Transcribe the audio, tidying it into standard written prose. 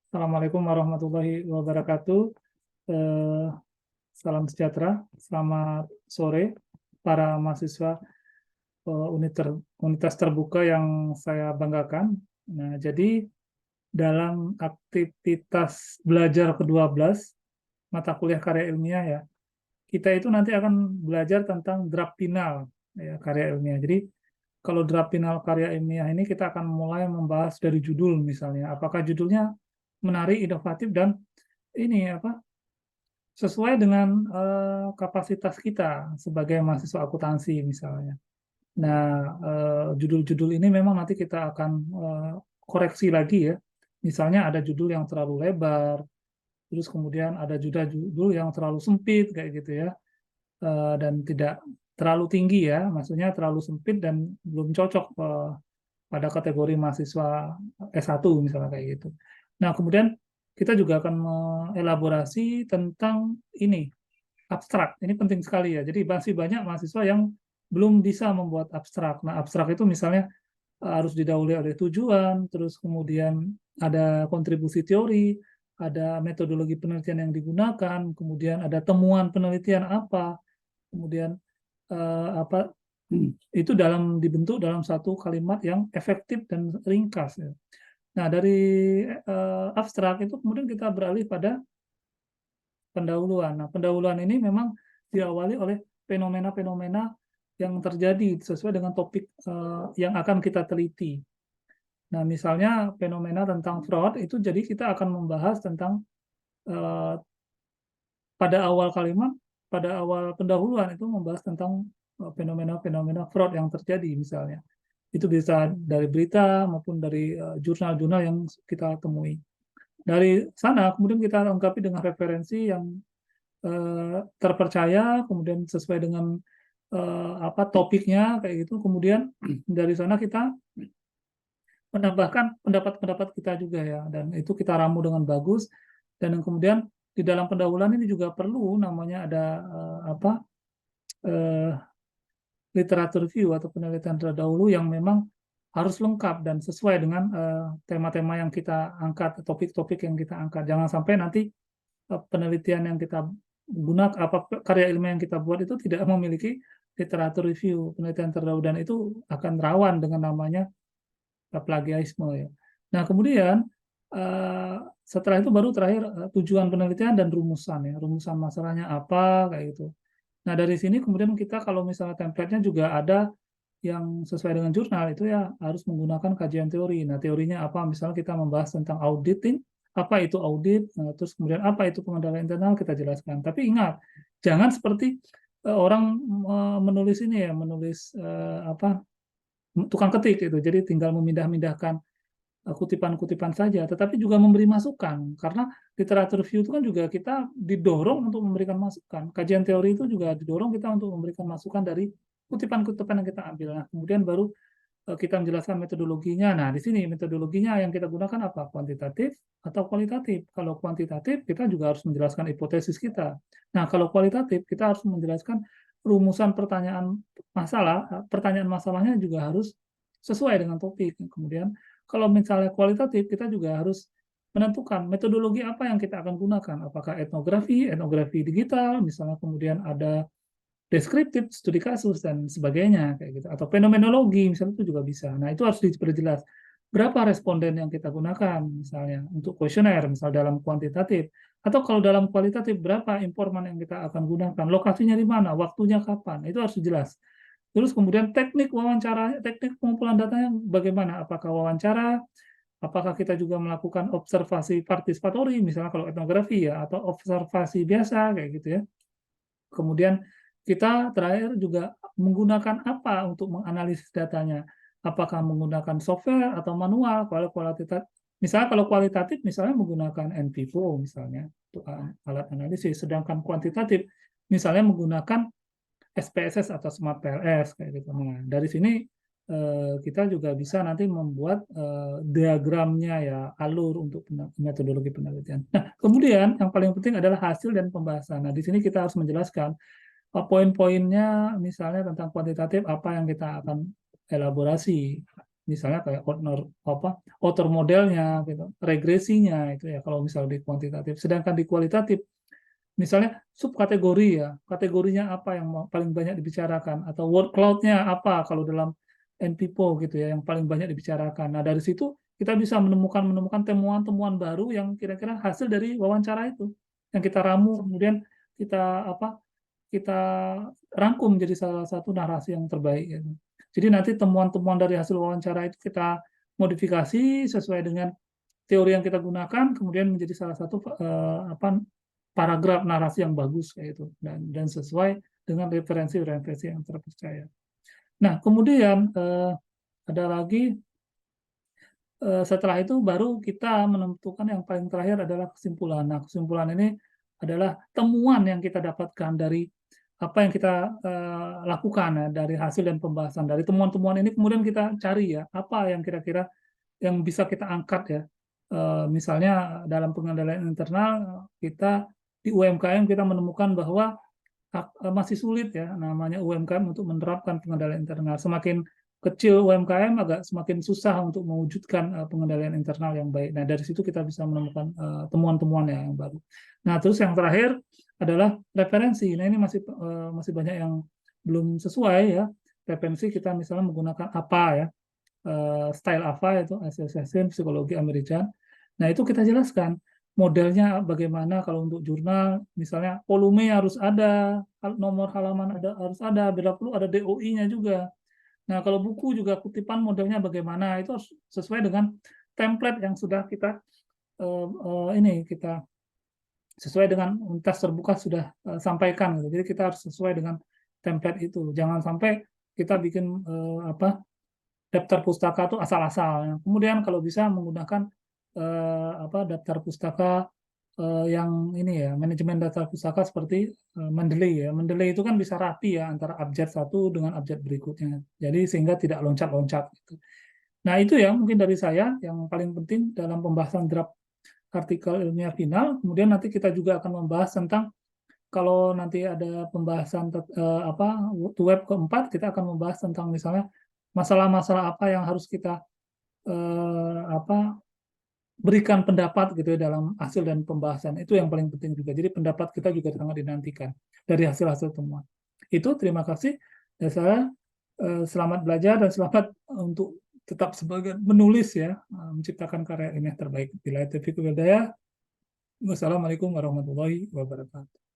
Assalamualaikum warahmatullahi wabarakatuh. Eh, Salam sejahtera. Selamat sore para mahasiswa Universitas Terbuka yang saya banggakan. Nah, jadi dalam aktivitas belajar ke-12 mata kuliah karya ilmiah ya, kita itu nanti akan belajar tentang draft final ya, karya ilmiah. Jadi kalau draft final karya ilmiah ini kita akan mulai membahas dari judul misalnya. Apakah judulnya menarik, inovatif, dan ini apa sesuai dengan kapasitas kita sebagai mahasiswa akuntansi misalnya. Nah, judul-judul ini memang nanti kita akan koreksi lagi ya. Misalnya ada judul yang terlalu lebar, terus kemudian ada juga judul yang terlalu sempit kayak gitu ya. Dan tidak terlalu tinggi ya, maksudnya terlalu sempit dan belum cocok pada kategori mahasiswa S1 misalnya kayak gitu. Nah, kemudian kita juga akan mengelaborasi tentang ini, abstrak. Ini penting sekali ya. Jadi masih banyak mahasiswa yang belum bisa membuat abstrak. Nah, abstrak itu misalnya harus didahului oleh tujuan, terus kemudian ada kontribusi teori, ada metodologi penelitian yang digunakan, kemudian ada temuan penelitian apa, kemudian apa itu dibentuk dalam satu kalimat yang efektif dan ringkas ya. Nah, dari abstrak itu kemudian kita beralih pada pendahuluan. Nah, pendahuluan ini memang diawali oleh fenomena-fenomena yang terjadi sesuai dengan topik yang akan kita teliti. Nah, misalnya fenomena tentang fraud itu jadi kita akan membahas tentang eh, pada awal kalimat, pada awal pendahuluan itu membahas tentang fenomena-fenomena fraud yang terjadi misalnya. Itu bisa dari berita maupun dari jurnal-jurnal yang kita temui. Dari sana kemudian kita lengkapi dengan referensi yang terpercaya, kemudian sesuai dengan apa topiknya kayak gitu. Kemudian dari sana kita menambahkan pendapat-pendapat kita juga ya, dan itu kita ramu dengan bagus. Dan kemudian di dalam pendahuluan ini juga perlu namanya ada apa eh, literatur review atau penelitian terdahulu yang memang harus lengkap dan sesuai dengan tema-tema yang kita angkat, topik-topik yang kita angkat. Jangan sampai nanti penelitian yang kita gunakan, apa karya ilmiah yang kita buat itu tidak memiliki literatur review, penelitian terdahulu, dan itu akan rawan dengan namanya plagiarisme ya. Nah, kemudian setelah itu baru terakhir tujuan penelitian dan rumusan ya, rumusan masalahnya apa kayak gitu. Nah, dari sini kemudian kita kalau misalnya template-nya juga ada yang sesuai dengan jurnal itu ya harus menggunakan kajian teori. Nah, teorinya apa? Misalnya kita membahas tentang auditing, apa itu audit, nah, terus kemudian apa itu pengendalian internal kita jelaskan. Tapi ingat, jangan seperti orang menulis ini ya, menulis apa tukang ketik itu. Jadi tinggal memindah-mindahkan kutipan-kutipan saja, tetapi juga memberi masukan. Karena literatur review itu kan juga kita didorong untuk memberikan masukan. Kajian teori itu juga didorong kita untuk memberikan masukan dari kutipan-kutipan yang kita ambil. Nah, kemudian baru kita menjelaskan metodologinya. Nah, di sini metodologinya yang kita gunakan apa? Kuantitatif atau kualitatif. Kalau kuantitatif, kita juga harus menjelaskan hipotesis kita. Nah, kalau kualitatif, kita harus menjelaskan rumusan pertanyaan masalahnya juga harus sesuai dengan topik. Kemudian, kalau misalnya kualitatif, kita juga harus menentukan metodologi apa yang kita akan gunakan. Apakah etnografi digital, misalnya kemudian ada deskriptif, studi kasus, dan sebagainya, kayak gitu. Atau fenomenologi, misalnya itu juga bisa. Nah, itu harus diperjelas. Berapa responden yang kita gunakan, misalnya, untuk kuesioner, misal dalam kuantitatif. Atau kalau dalam kualitatif, berapa informan yang kita akan gunakan, lokasinya di mana, waktunya kapan, itu harus jelas. Terus kemudian teknik wawancara, teknik pengumpulan datanya bagaimana, apakah wawancara, apakah kita juga melakukan observasi partisipatori, misalnya kalau etnografi ya, atau observasi biasa, kayak gitu ya. Kemudian kita terakhir juga menggunakan apa untuk menganalisis datanya. Apakah menggunakan software atau manual? Kalau kualitatif, misalnya kalau kualitatif misalnya menggunakan NVivo misalnya untuk alat analisis, sedangkan kuantitatif misalnya menggunakan SPSS atau Smart PLS kayak gitu. Nah, dari sini kita juga bisa nanti membuat diagramnya ya, alur untuk metodologi penelitian. Nah, kemudian yang paling penting adalah hasil dan pembahasan. Nah, di sini kita harus menjelaskan poin-poinnya, misalnya tentang kuantitatif apa yang kita akan elaborasi. misalnya kayak author modelnya, gitu, regresinya itu ya kalau misalnya di kuantitatif. Sedangkan di kualitatif, misalnya subkategori ya, kategorinya apa yang paling banyak dibicarakan, atau word cloud-nya apa kalau dalam NPPO gitu ya, yang paling banyak dibicarakan. Nah dari situ kita bisa menemukan temuan-temuan baru yang kira-kira hasil dari wawancara itu, yang kita ramu kemudian kita rangkum jadi salah satu narasi yang terbaik gitu. Jadi nanti temuan-temuan dari hasil wawancara itu kita modifikasi sesuai dengan teori yang kita gunakan, kemudian menjadi salah satu paragraf narasi yang bagus kayak itu, dan sesuai dengan referensi-referensi yang terpercaya. Nah, kemudian ada lagi setelah itu baru kita menentukan yang paling terakhir adalah kesimpulan. Nah, kesimpulan ini adalah temuan yang kita dapatkan dari apa yang kita lakukan ya, dari hasil dan pembahasan. Dari temuan-temuan ini kemudian kita cari ya, apa yang kira-kira yang bisa kita angkat ya. Misalnya dalam pengendalian internal, kita di UMKM kita menemukan bahwa masih sulit ya namanya UMKM untuk menerapkan pengendalian internal. Semakin kecil UMKM agak semakin susah untuk mewujudkan pengendalian internal yang baik. Nah, dari situ kita bisa menemukan temuan-temuan yang baru. Nah, terus yang terakhir adalah referensi. Nah, ini masih banyak yang belum sesuai ya. Referensi kita misalnya menggunakan apa ya, style apa itu, Association Psikologi American. Nah, itu kita jelaskan modelnya bagaimana. Kalau untuk jurnal misalnya volume harus ada, nomor halaman harus ada, bila perlu ada DOI-nya juga. Nah, kalau buku juga kutipan modelnya bagaimana, itu harus sesuai dengan template yang sudah kita sesuai dengan Universitas Terbuka sudah sampaikan gitu. Jadi kita harus sesuai dengan template itu. Jangan sampai kita bikin daftar pustaka itu asal-asal. Kemudian kalau bisa menggunakan daftar pustaka yang ini ya, manajemen daftar pustaka seperti Mendeley ya. Mendeley itu kan bisa rapi ya antara abjad satu dengan abjad berikutnya. Jadi sehingga tidak loncat-loncat gitu. Nah, itu ya mungkin dari saya yang paling penting dalam pembahasan draft artikel ilmiah final. Kemudian nanti kita juga akan membahas tentang kalau nanti ada pembahasan web keempat, kita akan membahas tentang misalnya masalah-masalah apa yang harus kita berikan pendapat gitu ya dalam hasil dan pembahasan. Itu yang paling penting juga. Jadi pendapat kita juga sangat dinantikan dari hasil-hasil temuan. Itu terima kasih. Dan saya selamat belajar dan selamat untuk tetap sebagai menulis ya, menciptakan karya ilmiah terbaik. Bila taufiq wal hidayah. Wassalamualaikum warahmatullahi wabarakatuh.